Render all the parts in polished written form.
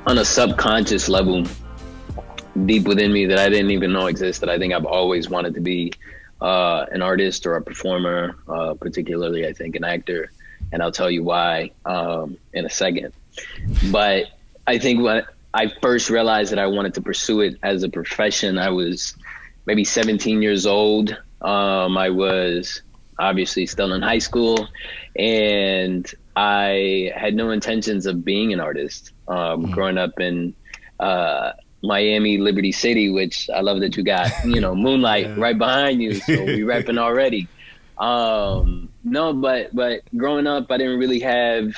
on a subconscious level deep within me that I didn't even know existed. I think I've always wanted to be an artist or a performer, particularly I think an actor, and I'll tell you why in a second. But I think when I first realized that I wanted to pursue it as a profession, I was maybe 17 years old. I was obviously still in high school, and I had no intentions of being an artist. Growing up in Miami, Liberty City, which I love that you got, Moonlight right behind you. So we repping already. No, but growing up, I didn't really have,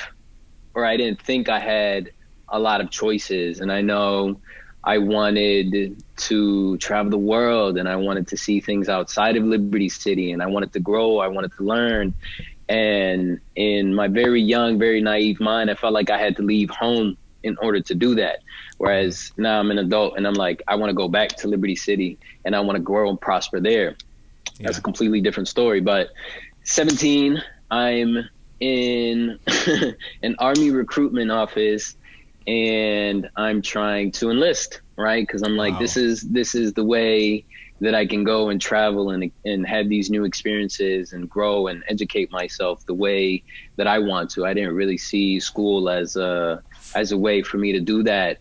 or I didn't think I had a lot of choices. And I know I wanted to travel the world, and I wanted to see things outside of Liberty City, and I wanted to grow, I wanted to learn. And in my very young, very naive mind, I felt like I had to leave home in order to do that. Whereas now I'm an adult and I'm like, I want to go back to Liberty City and I want to grow and prosper there. That's a completely different story. But 17, I'm in an Army recruitment office and I'm trying to enlist, right? Because I'm like, this is the way that I can go and travel and have these new experiences and grow and educate myself the way that I want to. I didn't really see school as a way for me to do that,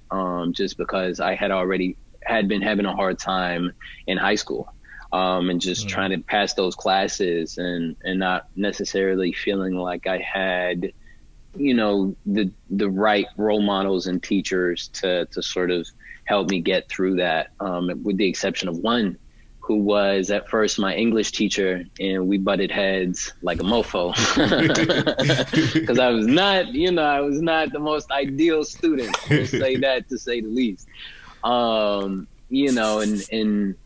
just because I had been having a hard time in high school, and just trying to pass those classes and not necessarily feeling like I had, the right role models and teachers to sort of help me get through that, with the exception of one who was at first my English teacher, and we butted heads like a mofo because I was not the most ideal student. We'll say that to say the least. And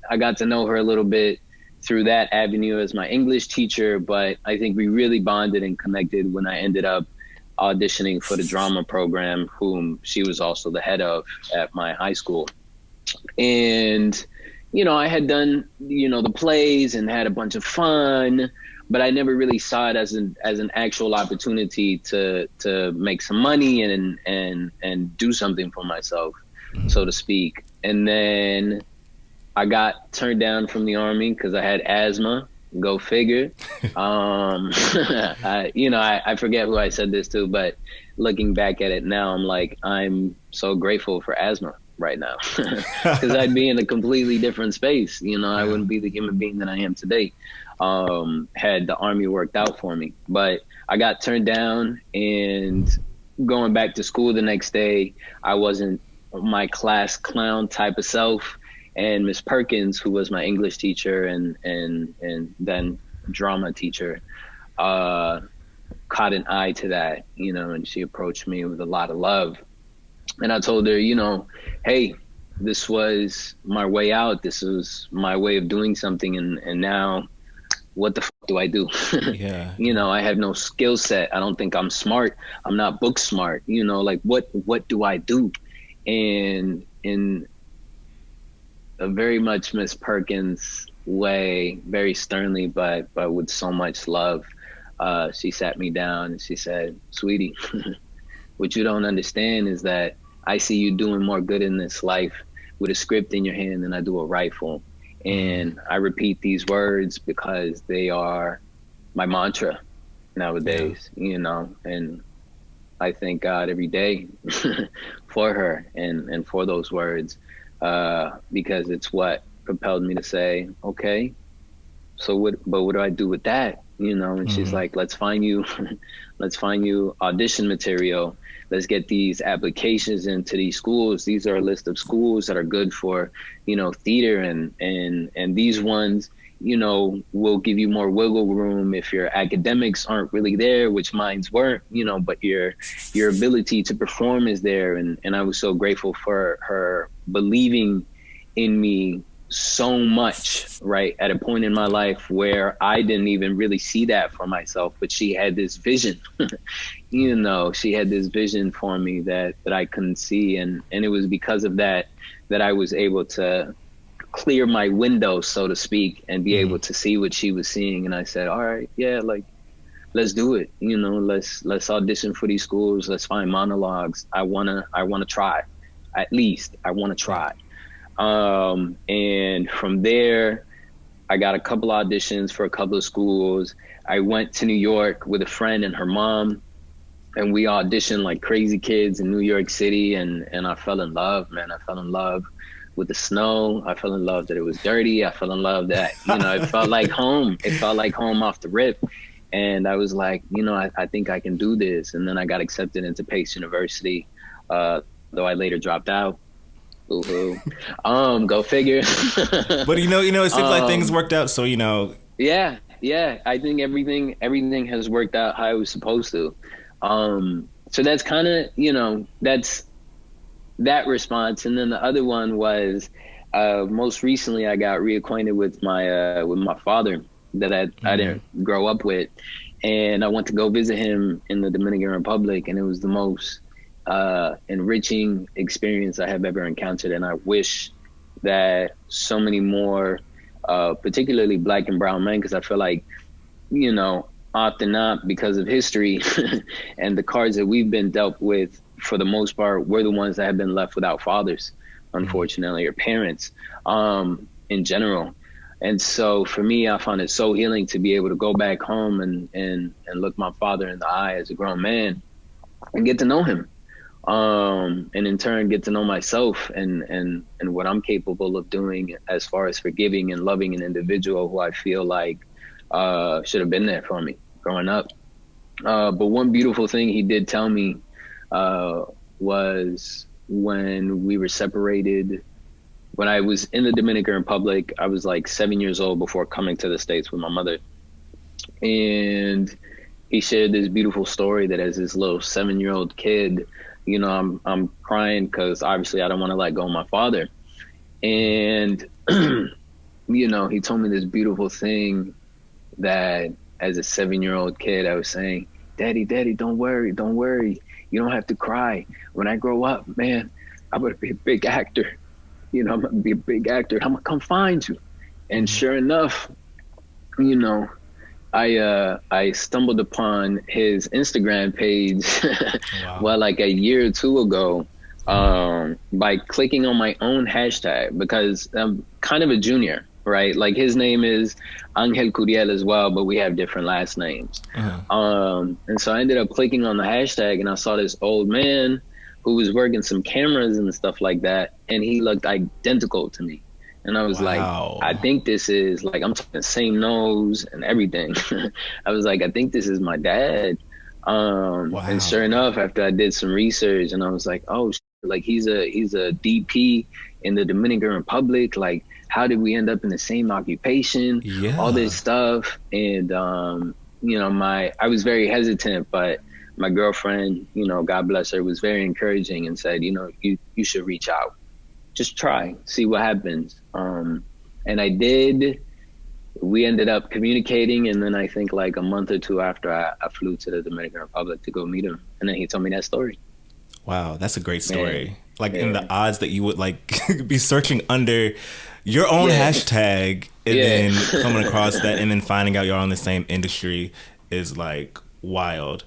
I got to know her a little bit through that avenue as my English teacher, but I think we really bonded and connected when I ended up auditioning for the drama program, whom she was also the head of at my high school. And I had done, the plays and had a bunch of fun, but I never really saw it as an actual opportunity to make some money and do something for myself, so to speak. And then I got turned down from the Army because I had asthma. Go figure. I forget who I said this to, but looking back at it now, I'm like, I'm so grateful for asthma right now, because I'd be in a completely different space. I wouldn't be the human being that I am today, had the Army worked out for me. But I got turned down, and going back to school the next day, I wasn't my class clown type of self. And Miss Perkins, who was my English teacher and then drama teacher, caught an eye to that, and she approached me with a lot of love. And I told her, hey, this was my way out. This was my way of doing something. And now what the do I do? Yeah. I have no skill set. I don't think I'm smart. I'm not book smart. Like what do I do? And in a very much Miss Perkins way, very sternly, but with so much love, she sat me down and she said, sweetie, what you don't understand is that I see you doing more good in this life with a script in your hand than I do a rifle. And I repeat these words because they are my mantra nowadays, and I thank God every day for her and for those words, because it's what propelled me to say, okay, so what do I do with that? And she's like, let's find you audition material. Let's get these applications into these schools. These are a list of schools that are good for, theater and these ones, will give you more wiggle room if your academics aren't really there, which mines weren't, but your ability to perform is there. And I was so grateful for her believing in me so much, right, at a point in my life where I didn't even really see that for myself, but she had this vision. She had this vision for me that I couldn't see, and it was because of that I was able to clear my window, so to speak, and be able to see what she was seeing. And I said, all right, yeah, like, let's do it. Let's audition for these schools. Let's find monologues. I wanna try. at least I want to try. And from there, I got a couple auditions for a couple of schools. I went to New York with a friend and her mom, and we auditioned like crazy kids in New York City. And I fell in love, man. I fell in love with the snow. I fell in love that it was dirty. I fell in love that, it felt like home. It felt like home off the rip. And I was like, I think I can do this. And then I got accepted into Pace University, though I later dropped out. Ooh. Go figure. But it seems like things worked out. So Yeah. I think everything has worked out how it was supposed to. So that's kind of that's that response. And then the other one was most recently I got reacquainted with my father that I didn't grow up with, and I went to go visit him in the Dominican Republic, and it was the most enriching experience I have ever encountered. And I wish that so many more, particularly Black and brown men, because I feel like, often not, because of history and the cards that we've been dealt with, for the most part, we're the ones that have been left without fathers, unfortunately, or parents in general. And so for me, I found it so healing to be able to go back home and look my father in the eye as a grown man and get to know him. And in turn get to know myself and what I'm capable of doing as far as forgiving and loving an individual who I feel like should have been there for me growing up. But one beautiful thing he did tell me was when we were separated, when I was in the Dominican Republic. I was like 7 years old before coming to the States with my mother. And he shared this beautiful story that as this little 7-year-old kid, I'm crying because obviously I don't want to let go of my father. And, he told me this beautiful thing that as a 7-year-old kid, I was saying, Daddy, don't worry. You don't have to cry. When I grow up, man, I'm going to be a big actor. I'm going to be a big actor. I'm going to come find you. And sure enough, I stumbled upon his Instagram page, wow. Well, like a year or two ago, by clicking on my own hashtag, because I'm kind of a junior, right? Like his name is Angel Curiel as well, but we have different last names. And so I ended up clicking on the hashtag, and I saw this old man who was working some cameras and stuff like that, and he looked identical to me. And I was wow. Like, I think this is like, I'm talking the same nose and everything. I was like, I think this is my dad. Wow. And sure enough, after I did some research, and I was like, oh, like he's a DP in the Dominican Republic. Like, how did we end up in the same occupation? Yeah. All this stuff. And, I was very hesitant, but my girlfriend, God bless her, was very encouraging and said, you should reach out. Just try, see what happens. And I did. We ended up communicating, and then I think like a month or two after, I flew to the Dominican Republic to go meet him, and then he told me that story. Wow, that's a great story. Man. Like, in the odds that you would like be searching under your own hashtag and then coming across that and then finding out you're on the same industry is like wild.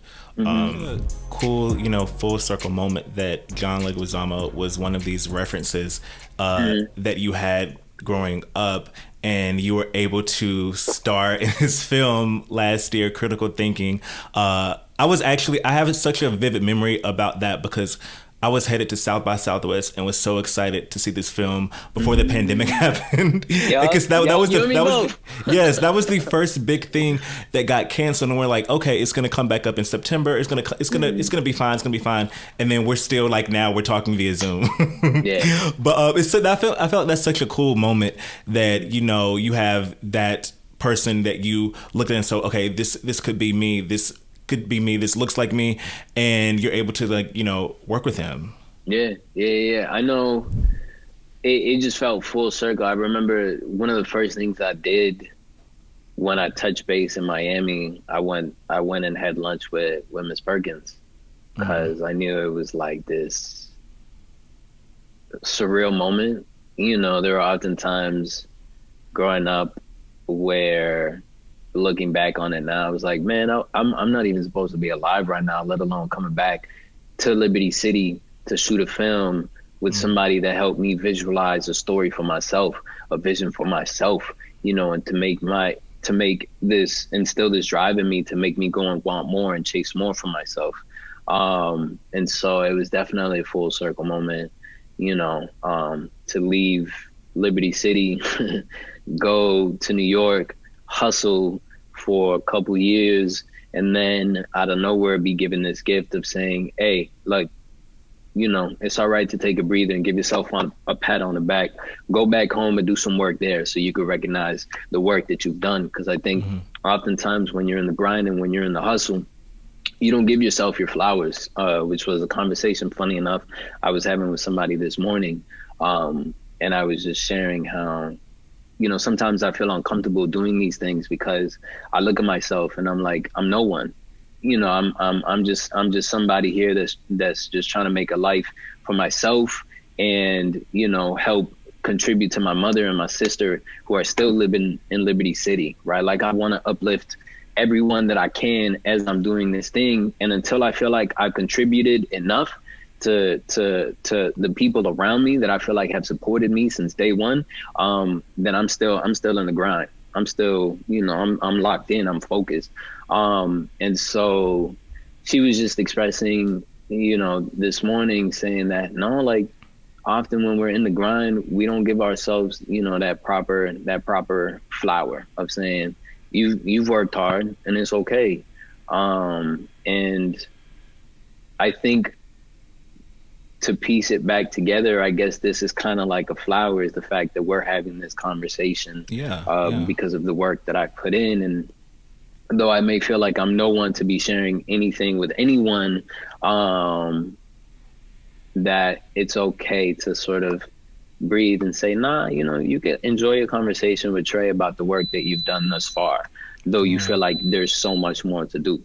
Cool, full circle moment that John Leguizamo was one of these references that you had growing up, and you were able to star in his film last year, Critical Thinking. I have such a vivid memory about that because I was headed to South by Southwest and was so excited to see this film before the pandemic happened. Because that was the first big thing that got canceled, and we're like, okay, it's gonna come back up in September. It's gonna be fine. And then we're still like, now we're talking via Zoom. Yeah. But I felt like that's such a cool moment that you have that person that you look at and so, okay, this could be me. This could be me, this looks like me, and you're able to work with him. Yeah. I know it just felt full circle. I remember one of the first things I did when I touched base in Miami, I went and had lunch with Miss Perkins, because I knew it was like this surreal moment. There are often times growing up where, looking back on it now, I was like, man, I'm not even supposed to be alive right now, let alone coming back to Liberty City to shoot a film with somebody that helped me visualize a story for myself, a vision for myself, you know, and to make this, instill this drive in me to make me go and want more and chase more for myself. And so it was definitely a full circle moment, you know, to leave Liberty City, go to New York, hustle for a couple years, and then out of nowhere be given this gift of saying, hey, like, you know, it's all right to take a breather and give yourself a pat on the back. Go back home and do some work there so you could recognize the work that you've done. Because I think oftentimes when you're in the grind and when you're in the hustle, you don't give yourself your flowers, which was a conversation, funny enough, I was having with somebody this morning. And I was just sharing how, you know, sometimes I feel uncomfortable doing these things because I look at myself and I'm like, I'm no one. You know, I'm just somebody here that's just trying to make a life for myself and, you know, help contribute to my mother and my sister who are still living in Liberty City, right? Like I want to uplift everyone that I can as I'm doing this thing. And until I feel like I've contributed enough to the people around me that I feel like have supported me since day one, then I'm still in the grind. I'm still, you know, I'm locked in, I'm focused. And so she was just expressing, you know, this morning saying that, no, like often when we're in the grind, we don't give ourselves, you know, that proper flower of saying, you've worked hard and it's okay. And I think to piece it back together, I guess this is kind of like a flower, is the fact that we're having this conversation because of the work that I put in. And though I may feel like I'm no one to be sharing anything with anyone, that it's okay to sort of breathe and say, nah, you know, you can enjoy a conversation with Trey about the work that you've done thus far, though you feel like there's so much more to do.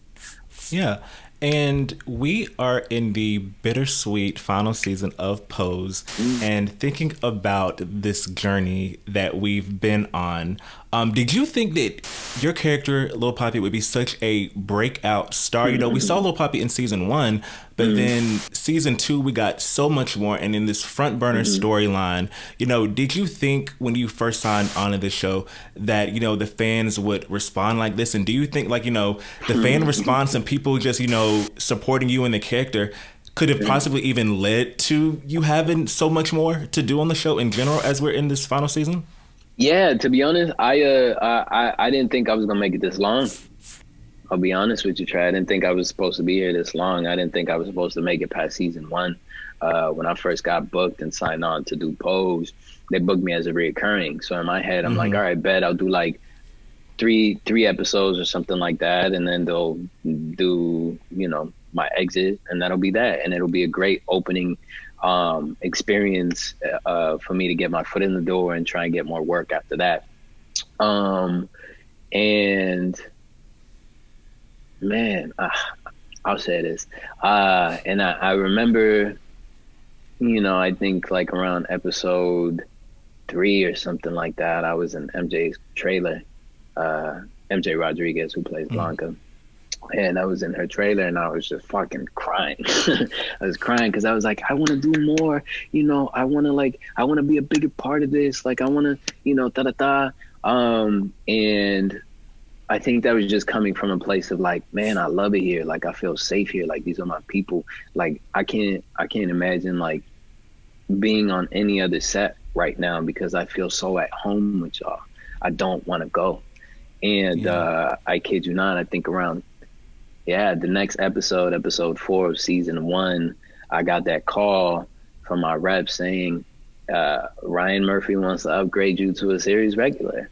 Yeah. And we are in the bittersweet final season of Pose, and thinking about this journey that we've been on, did you think that your character, Lil Poppy, would be such a breakout star? You know, we saw Lil Poppy in season 1, but then season 2, we got so much more. And in this front burner storyline, you know, did you think when you first signed on to the show that, you know, the fans would respond like this? And do you think, like, you know, the fan response and people just, you know, supporting you in the character could have possibly even led to you having so much more to do on the show in general as we're in this final season? Yeah, to be honest, I didn't think I was gonna make it this long. I'll be honest with you, Trey. I didn't think I was supposed to be here this long. I didn't think I was supposed to make it past season 1. When I first got booked and signed on to do Pose, they booked me as a reoccurring. So in my head, I'm like, all right, bet I'll do like three episodes or something like that, and then they'll do, you know, my exit, and that'll be that. And it'll be a great opening experience for me to get my foot in the door and try and get more work after that. And man, I'll say this. And I remember, you know, I think like around episode 3 or something like that, I was in MJ's trailer, MJ Rodriguez, who plays Blanca. And I was in her trailer and I was just fucking crying. I was crying because I was like, I want to do more, you know, I want to be a bigger part of this. Like, I want to, you know, and I think that was just coming from a place of like, man, I love it here. Like, I feel safe here. Like, these are my people. Like, I can't imagine like being on any other set right now because I feel so at home with y'all. I don't want to go. And I kid you not, I think around the next episode 4 of season 1, I got that call from my rep saying, Ryan Murphy wants to upgrade you to a series regular.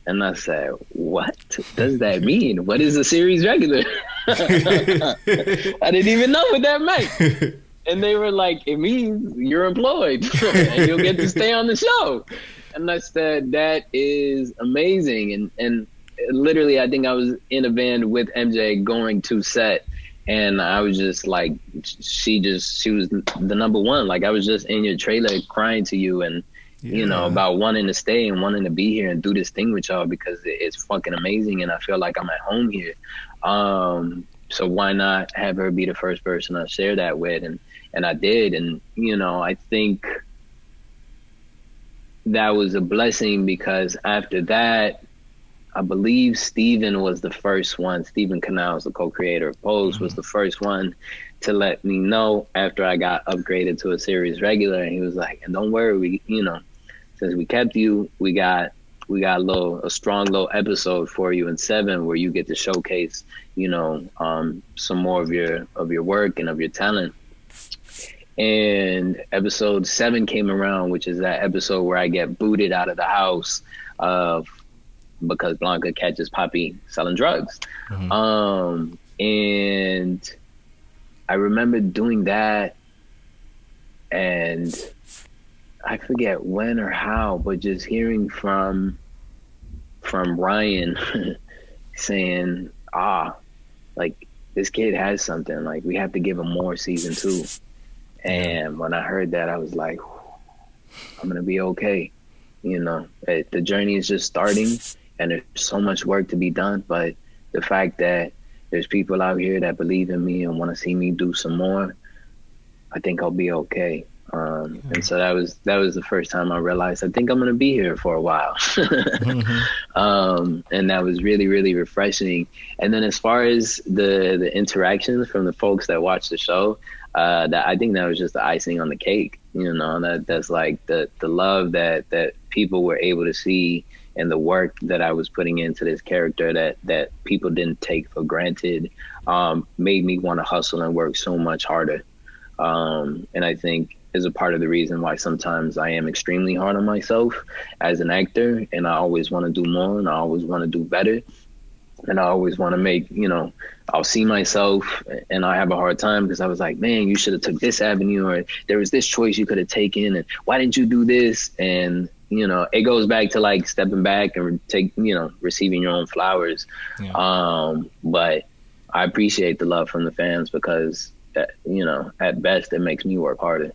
And I said, what does that mean? What is a series regular? I didn't even know what that meant. And they were like, it means you're employed and you'll get to stay on the show. And I said, that is amazing. And literally, I think I was in a van with MJ going to set, and I was just like, she was the number one. Like, I was just in your trailer crying to you and, you know, about wanting to stay and wanting to be here and do this thing with y'all because it's fucking amazing. And I feel like I'm at home here. so why not have her be the first person I share that with? And I did. And, you know, I think that was a blessing because after that, I believe Steven was the first one. Steven Canals, the co-creator of Pose, was the first one to let me know after I got upgraded to a series regular. And he was like, and don't worry, we, you know, since we kept you, we got a strong little episode for you in 7 where you get to showcase, you know, some more of your work and of your talent. And episode 7 came around, which is that episode where I get booted out of the house because Blanca catches Poppy selling drugs. And I remember doing that, and I forget when or how, but just hearing from Ryan saying, like, this kid has something, like, we have to give him more season 2. And when I heard that, I was like, I'm gonna be okay. You know, the journey is just starting, and there's so much work to be done. But the fact that there's people out here that believe in me and want to see me do some more, I think I'll be okay. And so that was the first time I realized I think I'm gonna be here for a while. And that was really, really refreshing. And then as far as the interactions from the folks that watch the show, that I think that was just the icing on the cake. You know, that's like the love that people were able to see, and the work that I was putting into this character that people didn't take for granted, made me want to hustle and work so much harder. And I think is a part of the reason why sometimes I am extremely hard on myself as an actor, and I always want to do more, and I always want to do better. And I always want to make, you know, I'll see myself and I have a hard time because I was like, man, you should have took this avenue, or there was this choice you could have taken, and why didn't you do this? And, you know, it goes back to like stepping back and receiving your own flowers. But I appreciate the love from the fans because, you know, at best, it makes me work harder.